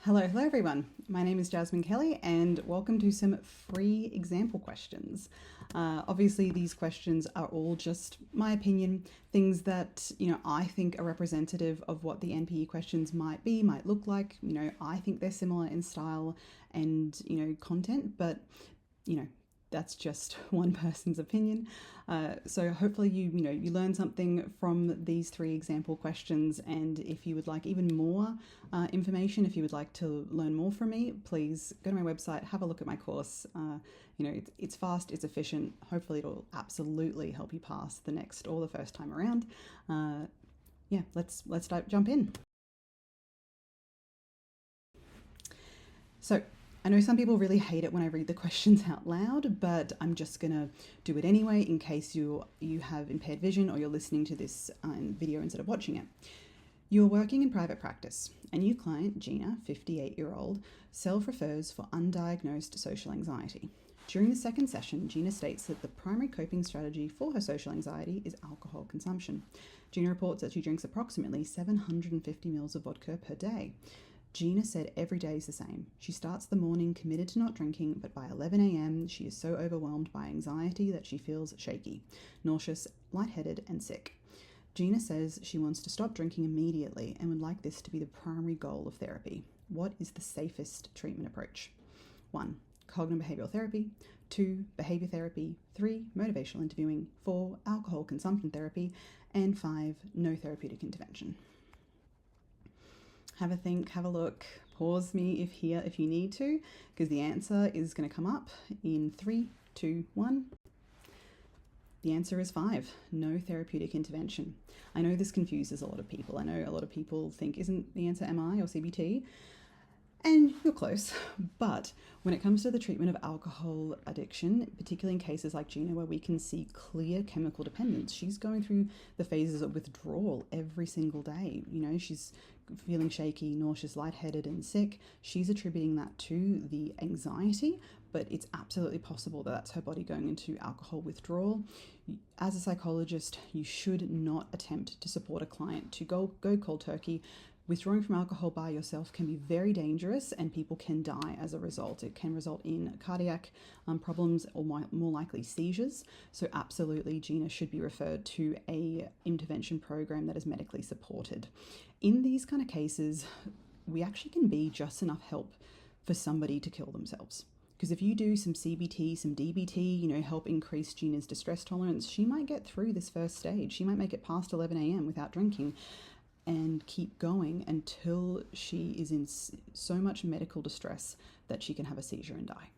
Hello everyone. My name is Jasmine Kelly and welcome to some free example questions. Obviously these questions are all just my opinion, things that, I think are representative of what the NPE questions might look like. I think they're similar in style and, content, but, that's just one person's opinion. So hopefully you learn something from these three example questions, and if you would like even more information, if you would like to learn more from me, please go to my website, have a look at my course. It's fast, it's efficient. Hopefully it'll absolutely help you pass the next or the first time around. Let's jump in. So I know some people really hate it when I read the questions out loud, but I'm just going to do it anyway in case you have impaired vision or you're listening to this video instead of watching it. You're working in private practice. A new client, Gina, 58-year-old, self-refers for undiagnosed social anxiety. During the second session, Gina states that the primary coping strategy for her social anxiety is alcohol consumption. Gina reports that she drinks approximately 750 ml of vodka per day. Gina said every day is the same. She starts the morning committed to not drinking, but by 11 a.m. she is so overwhelmed by anxiety that she feels shaky, nauseous, lightheaded, and sick. Gina says she wants to stop drinking immediately and would like this to be the primary goal of therapy. What is the safest treatment approach? 1. Cognitive behavioral therapy. 2. Behavior therapy. 3. Motivational interviewing. 4. Alcohol consumption therapy. And 5. No therapeutic intervention. Have a think, have a look, pause me if you need to, because the answer is going to come up in 3, 2, 1. The answer is 5, no therapeutic intervention. I know this confuses a lot of people. I know a lot of people think, isn't the answer MI or CBT? And you're close, but when it comes to the treatment of alcohol addiction, particularly in cases like Gina where we can see clear chemical dependence, she's going through the phases of withdrawal every single day. She's feeling shaky, nauseous, lightheaded, and sick. She's attributing that to the anxiety, but it's absolutely possible that that's her body going into alcohol withdrawal. As a psychologist, you should not attempt to support a client to go cold turkey. Withdrawing from alcohol by yourself can be very dangerous and people can die as a result. It can result in cardiac problems or more likely seizures. So absolutely, Gina should be referred to a intervention program that is medically supported. In these kind of cases, we actually can be just enough help for somebody to kill themselves. Because if you do some CBT, some DBT, help increase Gina's distress tolerance, she might get through this first stage. She might make it past 11 a.m. without drinking and keep going until she is in so much medical distress that she can have a seizure and die.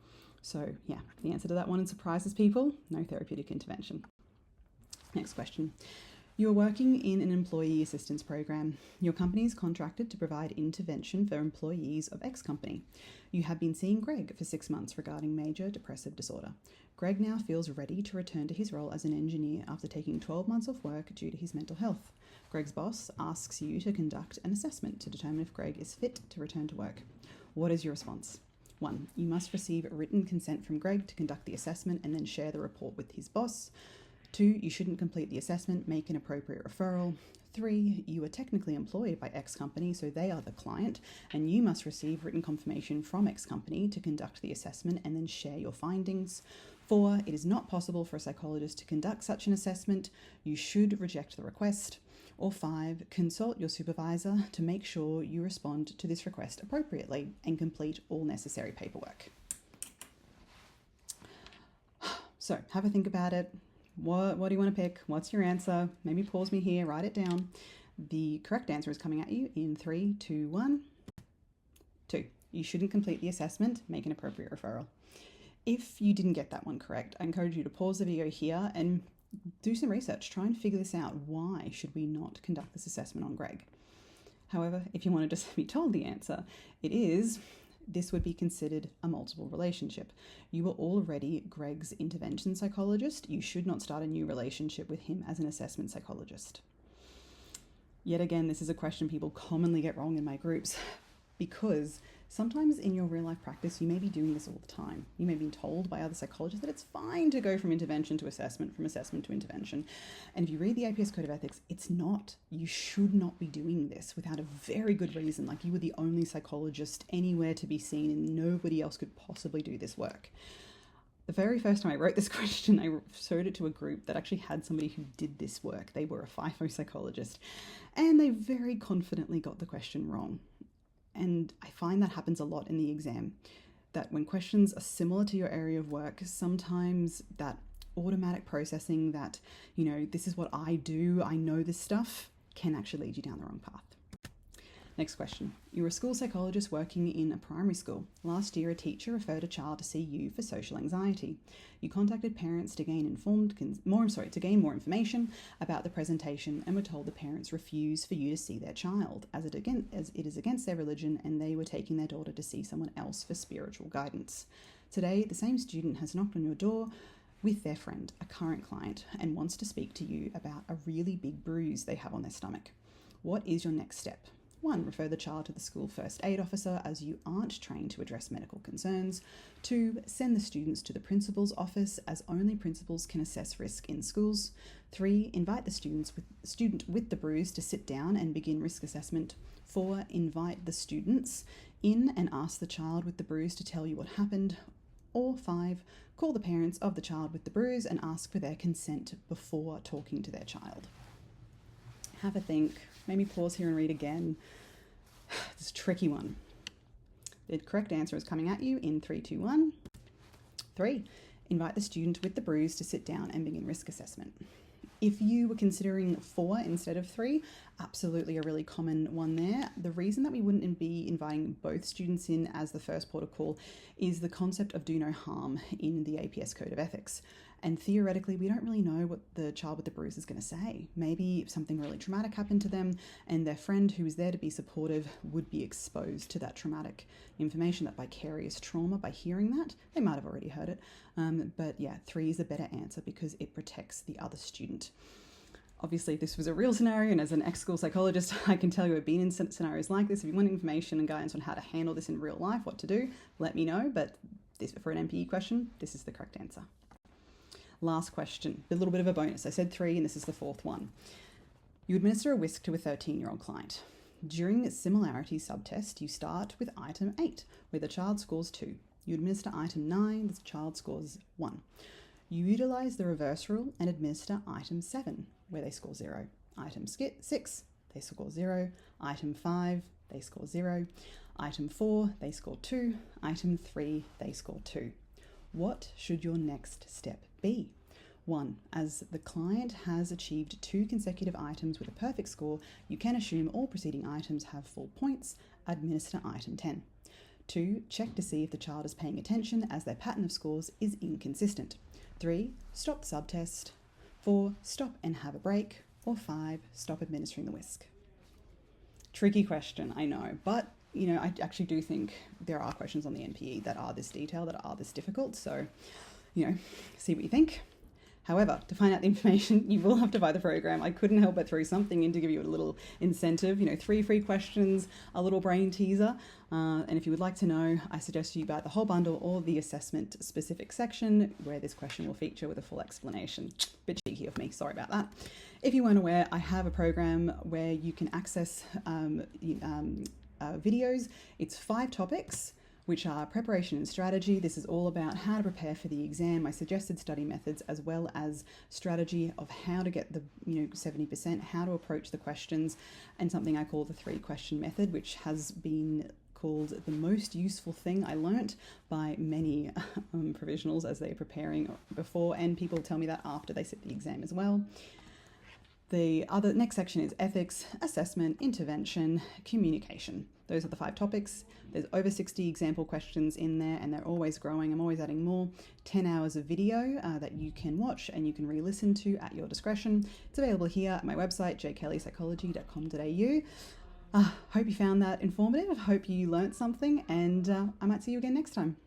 So yeah, the answer to that one surprises people. No therapeutic intervention. Next question. You are working in an employee assistance program. Your company is contracted to provide intervention for employees of X company. You have been seeing Greg for 6 months regarding major depressive disorder. Greg now feels ready to return to his role as an engineer after taking 12 months off work due to his mental health. Greg's boss asks you to conduct an assessment to determine if Greg is fit to return to work. What is your response? 1. You must receive written consent from Greg to conduct the assessment and then share the report with his boss. 2. You shouldn't complete the assessment, make an appropriate referral. 3. You are technically employed by X company, so they are the client, and you must receive written confirmation from X company to conduct the assessment and then share your findings. 4. It is not possible for a psychologist to conduct such an assessment. You should reject the request. Or 5. Consult your supervisor to make sure you respond to this request appropriately and complete all necessary paperwork. So have a think about it. What do you want to pick? What's your answer? Maybe pause me here, write it down. The correct answer is coming at you in 3, 2, 1. 2. You shouldn't complete the assessment, make an appropriate referral. If you didn't get that one correct, I encourage you to pause the video here and do some research. Try and figure this out. Why should we not conduct this assessment on Greg? However, if you want to just be told the answer, this would be considered a multiple relationship. You are already Greg's intervention psychologist. You should not start a new relationship with him as an assessment psychologist. Yet again, this is a question people commonly get wrong in my groups because Sometimes in your real life practice, you may be doing this all the time. You may be told by other psychologists that it's fine to go from intervention to assessment, from assessment to intervention. And if you read the APS Code of Ethics, it's not. You should not be doing this without a very good reason, like you were the only psychologist anywhere to be seen and nobody else could possibly do this work. The very first time I wrote this question, I showed it to a group that actually had somebody who did this work. They were a FIFO psychologist, and they very confidently got the question wrong. And I find that happens a lot in the exam, that when questions are similar to your area of work, sometimes that automatic processing that, this is what I do, I know this stuff, can actually lead you down the wrong path. Next question. You're a school psychologist working in a primary school. Last year, a teacher referred a child to see you for social anxiety. You contacted parents to gain more information about the presentation and were told the parents refused for you to see their child, as it is against their religion, and they were taking their daughter to see someone else for spiritual guidance. Today, the same student has knocked on your door with their friend, a current client, and wants to speak to you about a really big bruise they have on their stomach. What is your next step? 1. Refer the child to the school first aid officer, as you aren't trained to address medical concerns. 2. Send the students to the principal's office, as only principals can assess risk in schools. 3. Invite the student with the bruise to sit down and begin risk assessment. 4. Invite the students in and ask the child with the bruise to tell you what happened. Or 5. Call the parents of the child with the bruise and ask for their consent before talking to their child. Have a think. Maybe pause here and read again. This is a tricky one. The correct answer is coming at you in 3, 2, 1. 3. Invite the student with the bruise to sit down and begin risk assessment. If you were considering 4 instead of 3, absolutely a really common one there. The reason that we wouldn't be inviting both students in as the first port of call is the concept of do no harm in the APS Code of Ethics. And theoretically, we don't really know what the child with the bruise is going to say. Maybe something really traumatic happened to them and their friend who is there to be supportive would be exposed to that traumatic information, that vicarious trauma, by hearing that. They might have already heard it. But yeah, 3 is a better answer because it protects the other student. Obviously, if this was a real scenario, and as an ex-school psychologist, I can tell you I've been in scenarios like this. If you want information and guidance on how to handle this in real life, what to do, let me know. But this, for an NPE question, this is the correct answer. Last question, a little bit of a bonus. I said 3 and this is the 4th one. You administer a whisk to a 13-year-old client. During the similarity subtest, you start with item 8, where the child scores 2. You administer item 9, the child scores 1. You utilize the reverse rule and administer item 7, where they score 0. Item 6, they score 0. Item 5, they score 0. Item 4, they score 2. Item 3, they score 2. What should your next step be? 1. As the client has achieved 2 consecutive items with a perfect score, you can assume all preceding items have full points. Administer item 10. 2. Check to see if the child is paying attention, as their pattern of scores is inconsistent. 3. Stop the subtest. 4. Stop and have a break. Or 5. Stop administering the whisk. Tricky question, I know, but I actually do think there are questions on the NPE that are this detailed, that are this difficult. So, see what you think. However, to find out the information, you will have to buy the program. I couldn't help but throw something in to give you a little incentive. 3 free questions, a little brain teaser. And if you would like to know, I suggest you buy the whole bundle or the assessment specific section where this question will feature with a full explanation. Bit cheeky of me, sorry about that. If you weren't aware, I have a program where you can access videos. It's 5 topics, which are preparation and strategy. This is all about how to prepare for the exam, my suggested study methods, as well as strategy of how to get the 70%, how to approach the questions, and something I call the 3-question method, which has been called the most useful thing I learnt by many provisionals as they're preparing before, and people tell me that after they sit the exam as well. The next section is ethics, assessment, intervention, communication. Those are the 5 topics. There's over 60 example questions in there, and they're always growing. I'm always adding more. 10 hours of video that you can watch and you can re-listen to at your discretion. It's available here at my website, jkellypsychology.com.au. Hope you found that informative. Hope you learnt something, and I might see you again next time.